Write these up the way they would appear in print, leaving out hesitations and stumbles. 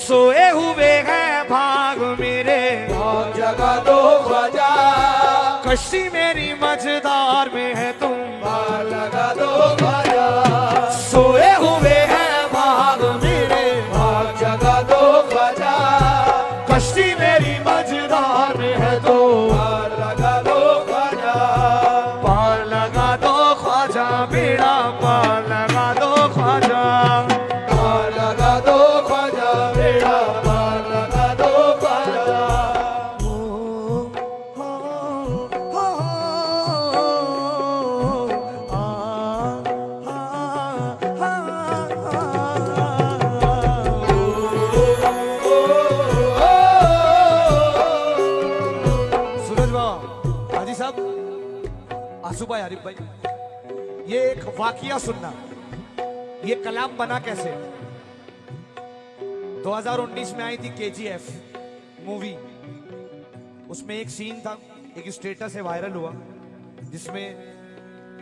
सोए हुए हैं भाग मेरे, भाग जगा दो ख्वाजा, कश्ती मेरी मझधार में है तुम, पार लगा दो ख्वाजा। सोए हुए हैं भाग मेरे, भाग जगा दो ख्वाजा, कश्ती मेरी मझधार में है तो, पार लगा दो ख्वाजा, पार लगा दो ख्वाजा बेड़ा, पार लगा दो ख्वाजा, पार लगा दो ख्वाजा बेड़ा, पार लगा दो ख्वाजा। सूरज भाई, हाजी साहब, आसू भाई, आरिफ भाई, ये एक वाकिया सुनना, ये कलाम बना कैसे। 2019 में आई थी KGF मूवी, उसमें एक सीन था, एक स्टेटस है वायरल हुआ, जिसमें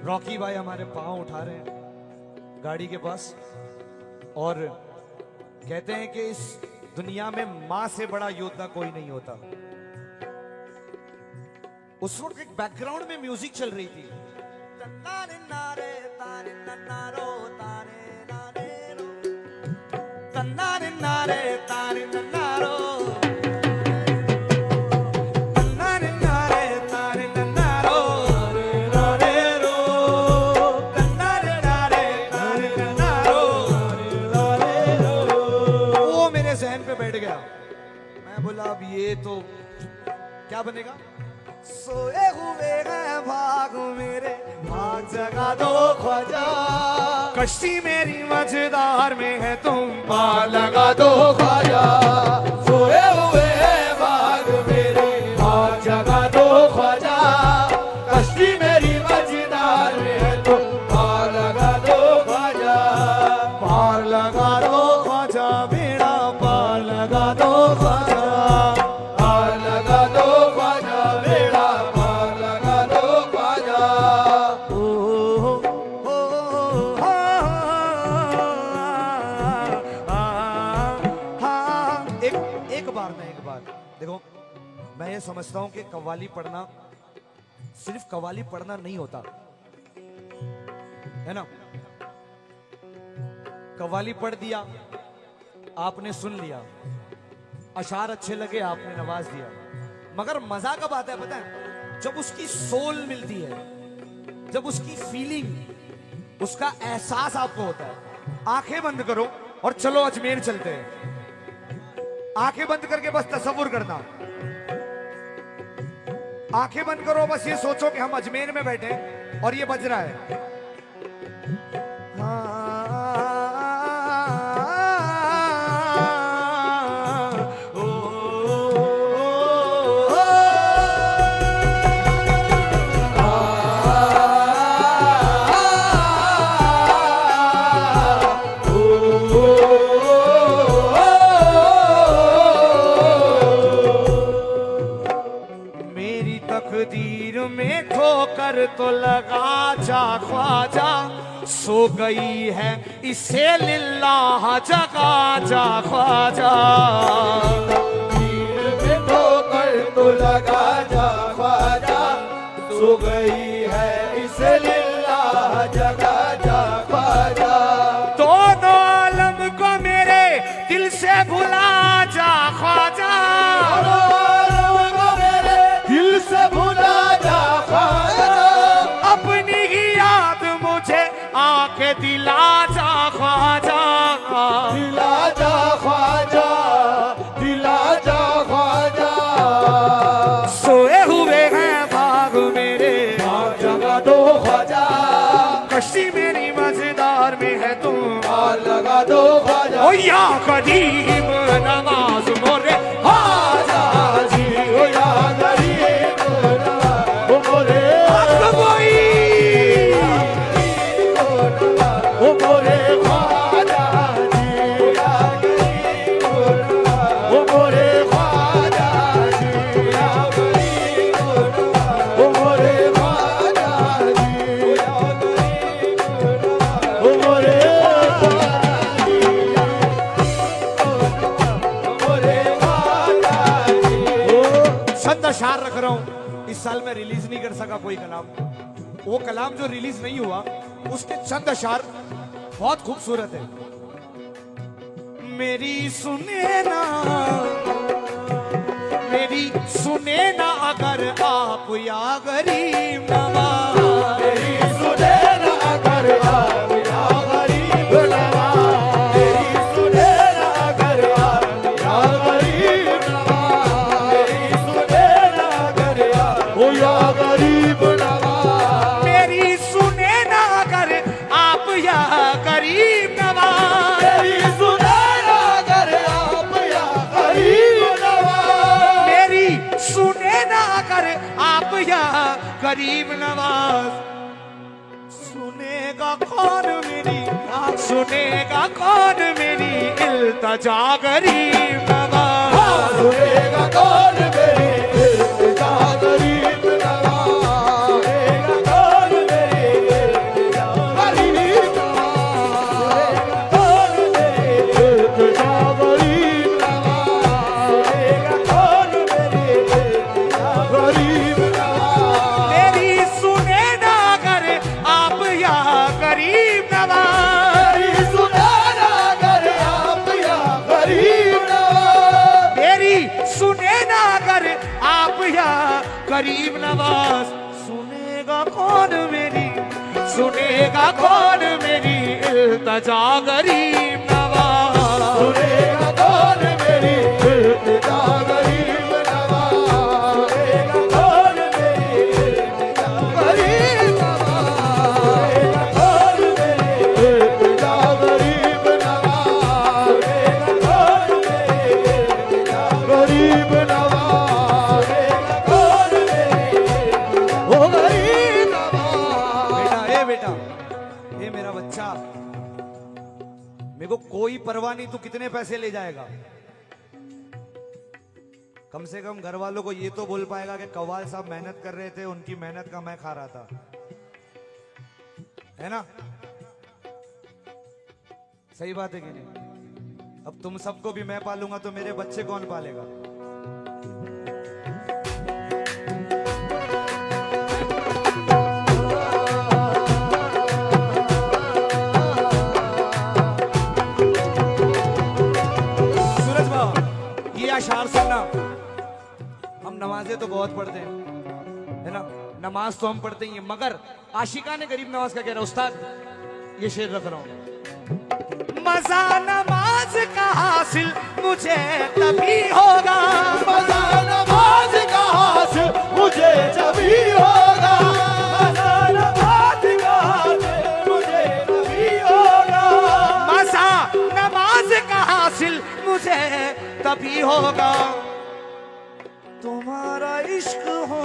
रॉकी भाई हमारे पांव उठा रहे हैं गाड़ी के पास और कहते हैं कि इस दुनिया में मां से बड़ा योद्धा कोई नहीं होता। उस वक्त एक बैकग्राउंड में म्यूजिक चल रही थी, तन्नारे नारे तारे नन्नारो तारे नारे रो, तन्नारे नारे तारे नन्नारो, तन्नारे नारे तारे नन्नारो नारे रो, तन्नारे नारे तारे नन्नारो नारे रो। वो मेरे जहन पे बैठ गया, मैं बोला अब ये तो क्या बनेगा। सोए हुए हैं भाग मेरे, भाग जगा दो ख्वाजा, कश्ती मेरी मझधार में है तुम, पार लगा दो ख्वाजा, सोए हुए हैं भाग मेरे, भाग जगा दो ख्वाजा, कश्ती मेरी मझधार में है तो, पार लगा दो ख्वाजा, पार लगा दो ख्वाजा बेड़ा, पार लगा दो ख्वाजा, पार लगा दो ख्वाजा बेड़ा, पार लगा दो ख्वाजा। ओ, ओ, एक बार ना, एक बार देखो, मैं ये समझता हूं कि कव्वाली पढ़ना सिर्फ कव्वाली पढ़ना नहीं होता है ना। कव्वाली पढ़ दिया, आपने सुन लिया, अशार अच्छे लगे, आपने नवाज दिया, मगर मजा कब आता है पता है, जब उसकी सोल मिलती है, जब उसकी फीलिंग, उसका एहसास आपको होता है। आंखें बंद करो और चलो अजमेर चलते हैं, आंखें बंद करके बस तसव्वुर करना, आंखें बंद करो, बस ये सोचो कि हम अजमेर में बैठे हैं और ये बज रहा है। मेरी तकदीर में ठोकर तो लगा जा ख्वाजा, सो गई है इसे लिल्लाह जगा जा ख्वाजा, तीर में ठोकर तो लगा जा ख्वाजा, सो गई है इसे लिल्लाह जगा जा ख्वाजा। दोनों आलम को मेरे दिल से भुला जा ख्वाजा, दिल से भुला जा ख्वाजा, अपनी ही याद मुझे आंखें दिला जा ख्वाजा, दिला जा ख्वाजा, दिला जा ख्वाजा। सोए हुए हैं भाग मेरे, भाग जगा दो ख्वाजा, कश्ती मेरी मझधार में है तुम, पार लगा दो ख्वाजा। ओ या करीब नवाज मोरे ख्वाजा जी ओ या गरीब नवाज, ओ मोरे ओ मोरे ख्वाजा जी ओ या गरीब नवाज, ओ मोरे ख्वाजा जी ओ या गरीब नवाज, ओ मोरे ख्वाजा जी ओ या गरीब नवाज, ओ मोरे ख्वाजा जी। अशार रख रहा हूं। इस साल मैं रिलीज नहीं कर सका कोई कलाम, वो कलाम जो रिलीज नहीं हुआ उसके चंद अशार बहुत खूबसूरत है। मेरी सुने ना, मेरी सुने ना अगर आप या गरीब नवाज, मेरी सुने ना अगर आप या गरीब नवाज, मेरी सुने ना अगर आप या गरीब नवाज, मेरी सुने ना अगर आप ओ या गरीब नवाज, मेरी सुने ना अगर आप या गरीब नवाज, मेरी सुने ना अगर आप या गरीब नवाज, मेरी सुने ना अगर आप या गरीब नवाज। सुनेगा कौन मेरी, सुनेगा कौन मेरी इल्तजा गरीब नवाज, सुनेगा कौन मेरी इल्तिजा गरीब नवाज, सुनेगा कौन मेरी इल्तिजा गरीब नवाज, सुनेगा कौन मेरी इल्तिजा गरीब नवाज, सुनेगा कौन मेरी इल्तिजा गरीब नवाज, मेरी सुने ना अगर आप या गरीब नवाज, मेरी सुने ना अगर आप या गरीब नवाज, मेरी सुने ना अगर आप या गरीब नवाज। सुनेगा कौन मेरी, सुनेगा कौन मेरी इल्तजा गरीब नवाज, सुनेगा कौन मेरी इल्तिजा गरीब नवाज, सुनेगा कौन मेरी इल्तिजा गरीब नवाज, सुनेगा कौन मेरी इल्तिजा गरीब नवाज, सुनेगा कौन मेरी इल्तिजा गरीब नवाज, सुनेगा कौन मेरी ओ गरीब नवाज। बेटा ये मेरा बच्चा, मेरे को कोई परवाह नहीं तू कितने पैसे ले जाएगा। कम से कम घर वालों को ये तो बोल पाएगा कि कव्वाल साहब मेहनत कर रहे थे, उनकी मेहनत का मैं खा रहा था, है ना? सही बात है कि नहीं? अब तुम सबको भी मैं पालूंगा तो मेरे बच्चे कौन पालेगा? सूरज बाबा ये अशार सुनना, हम नमाजें तो बहुत पढ़ते हैं, है ना? नमाज तो हम पढ़ते ही हैं, मगर आशिका ने गरीब नवाज का कह रहा उस्ताद, ये शेर रख रहा हूं। मजा नमाज का हासिल मुझे तभी होगा, मजा नमाज का हासिल मुझे जभी होगा, मजा नमाज का हासिल मुझे जभी होगा, मजा नमाज का हासिल मुझे तभी होगा। तुम्हारा इश्क हो,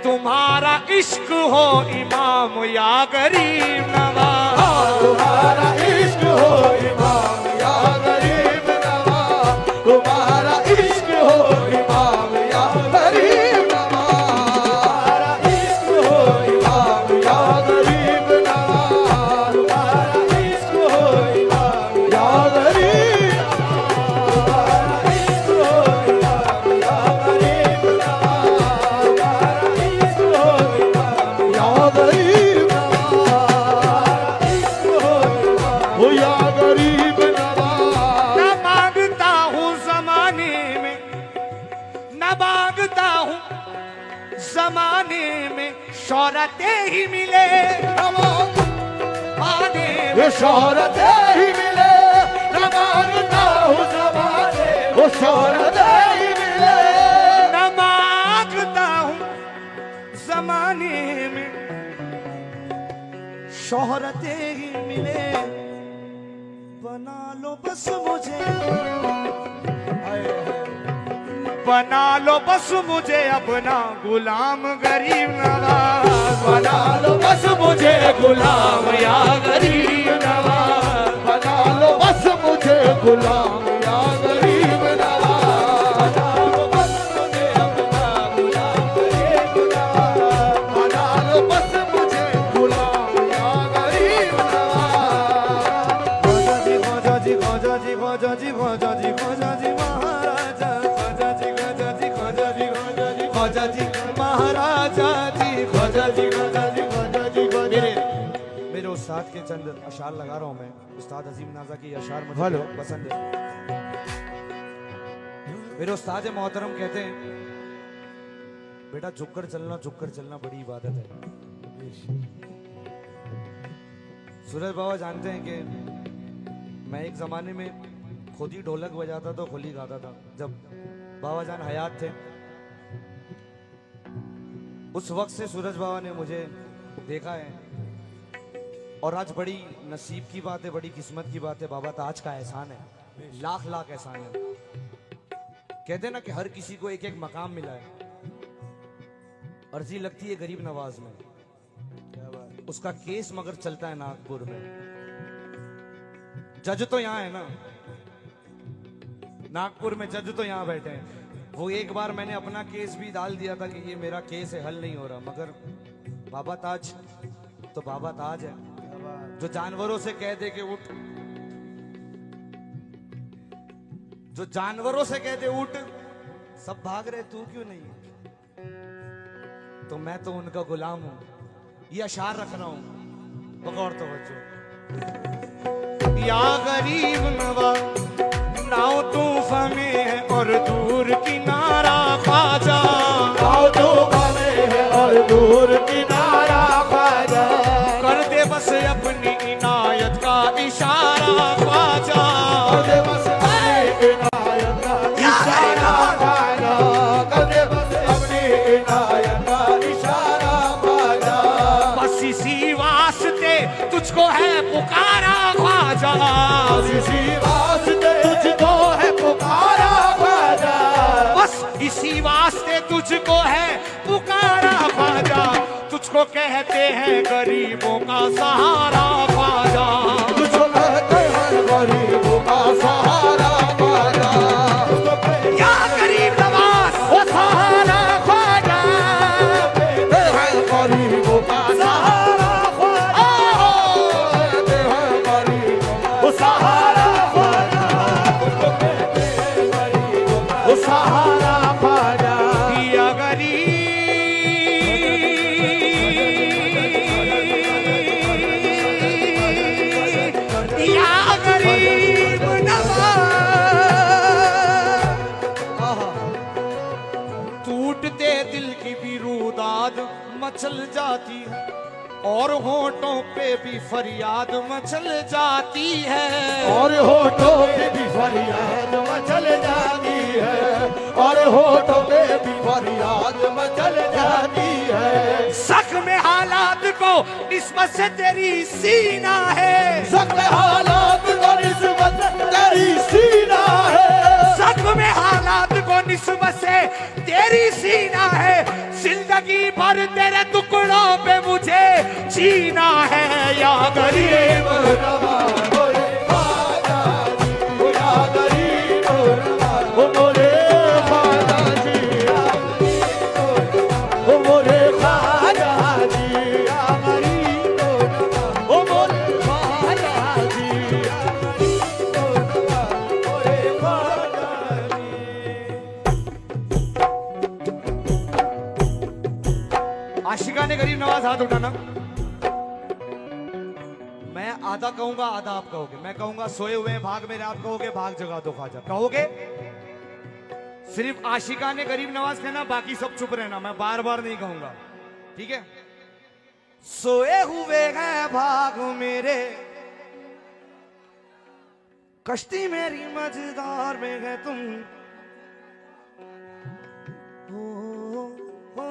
तुम्हारा इश्क हो इमाम या गरीब नवाज, तुम्हारा इश्क हो इमाम या गरीब नवाज, तुम्हारा इश्क हो इमाम या गरीब नवाज, तुम्हारा इश्क हो इमाम या गरीब नवाज, तुम्हारा इश्क हो इमाम या गरीब नवाज, तुम्हारा इश्क हो इमाम या गरीब नवाज, तुम्हारा इश्क हो इमाम या गरीब नवाज, इश्क हो इमाम ओ या गरीब नवाज। न मांगता हूँ जमाने में, न मांगता हूँ जमाने में शोहरतें ही मिले, पाने ये शोहरत ही मिले, न मांगता हूँ ज़माने वो शोहरत ही मिले, न मांगता हूँ जमाने में शोहरतें ही मिले। बना लो बस मुझे, बना लो बस मुझे अपना गुलाम गरीब नवाज, बना लो बस मुझे गुलाम या गरीब नवाज, बना लो बस मुझे गुलाम या गरीब नवाज, बना लो बस मुझे अपना गुलाम गरीब नवाज, बना लो बस मुझे गुलाम या गरीब नवाज। खोजा जी खोजा जी खोजा जी खोजा जी खोजा जी खोजा जी महाराजा खोजा जी खोजा जी खोजा उस्ताद के चंद अशार लगा रहा हूँ मैं। उस्ताद अजीम नाजा की अशार मुझे हेलो। बहुत पसंद है। मेरे उस्ताद मोहतरम कहते हैं, बेटा झुककर चलना बड़ी इबादत है। सूरज बाबा जानते हैं कि मैं एक जमाने में खुद ही ढोलक बजाता था, खुद ही गाता था जब बाबा जान हयात थे। उस वक्त से सूरज बाबा ने मुझे देखा है और आज बड़ी नसीब की बात है, बड़ी किस्मत की बात है। बाबा ताज का एहसान है, लाख लाख एहसान है। कहते हैं ना कि हर किसी को एक एक मकाम मिला है, अर्जी लगती है गरीब नवाज में। उसका केस मगर चलता है नागपुर में। जज तो यहाँ है ना, नागपुर में जज तो यहाँ बैठे हैं। वो एक बार मैंने अपना केस भी डाल दिया था कि ये मेरा केस है, हल नहीं हो रहा, मगर बाबा ताज तो बाबा ताज है, जो जानवरों से कह दे कि उठ, जो जानवरों से कह दे उठ, सब भाग रहे, तू क्यों नहीं? तो मैं तो उनका गुलाम हूं। ये अशार रख रहा हूं, बगौर तवज्जो। या गरीब नवाज नाव तूफा में है और दूर किनारा ख्वाजा, नाव तूफा में है और दूर किनारा ख्वाजा, कर दे बस अपनी इनायत का इशारा ख्वाजा, कर दे बस अपनी इनायत का इशारा ख्वाजा, कर दे बस अपनी इनायत का इशारा ख्वाजा, बस इसी वास्ते तुझको है पुकारा ख्वाजा, इसी वास्ते तुझको है पुकारा ख्वाजा, बस इसी वास्ते तुझको है पुकारा ख्वाजा, तुझको कहते हैं गरीबों का सहारा ख्वाजा, तुझको कहते हैं गरीबों का सहारा ख्वाजा, तुझको कहते या गरीब नवाज ओ सहारा ख्वाजा, हैं गरीबों का सहारा ख्वाजा, कहते हैं गरीबों का सहारा ख्वाजा, तुझको कहते हैं गरीबों का सहारा ख्वाजा, या गरीब या गरीब नवाज, टूटते दिल की भी रुदाद मचल जाती है और होठों पे भी फरियाद मचल जाती है, और होठों पे भी फरियाद मचल जाती है, और होठों पे भी फरियाद मचल जाती है, जख्म हालात को निस्बत से तेरी सीना है, ज़ख्म हालात को निस्बत तेरी सीना है, जख्म हालात को निस्बत से तेरी सीना है, जिंदगी भर तेरे टुकड़ों पे मुझे जीना है, या गरीब नवाज बोले ख्वाजा जी, या गरीब नवाज ओ बोले ख्वाजा जी, ओ बोले ख्वाजा जी, या गरीब नवाज ओ बोले ख्वाजा जी, या गरीब नवाज बोले ख्वाजा जी। आशिका ने गरीब नवाज हाथ उठाना। मैं आधा कहूंगा, आधा आप कहोगे। मैं कहूंगा सोए हुए हैं भाग मेरे, आप कहोगे भाग जगा दो ख्वाजा। कहोगे? सिर्फ आशिका ने गरीब नवाज कहना, बाकी सब चुप रहना। मैं बार बार नहीं कहूंगा, ठीक है? सोए हुए हैं भाग मेरे, कश्ती मेरी मझधार में है तुम, हो, हो,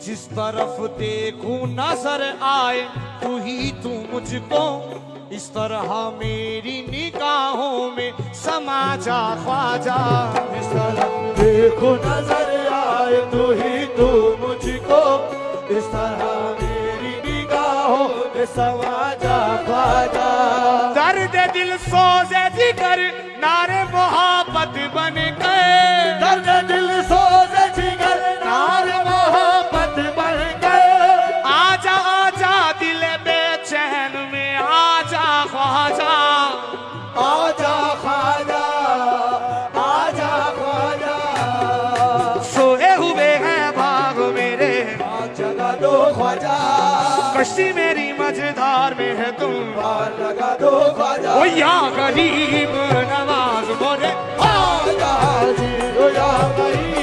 जिस तरफ देखूं नजर आए तू ही तू मुझको, इस तरह मेरी निगाहों में समा जा ख्वाजा। इस तरफ देखो नजर आए तू ही तू मुझको, इस तरह मेरी निगाहों में समा जा ख्वाजा। दर्द दिल सोजे जिगर नारे मोहब्बत बन गए, दर्द दिल सोजे जिगर नारे मोहब्बत बन गए। आजा आजा दिल बेचैन में आजा ख्वाजा, आजा ख्वाजा, आजा ख्वाजा। सोए हुए हैं भाग मेरे जगा दो ख्वाजा, कश्ती मेरी मझधार में है तुम, पार लगा दो ख्वाजा। ओ या गरीब नवाज मोरे आजा जी, ओ या गरीब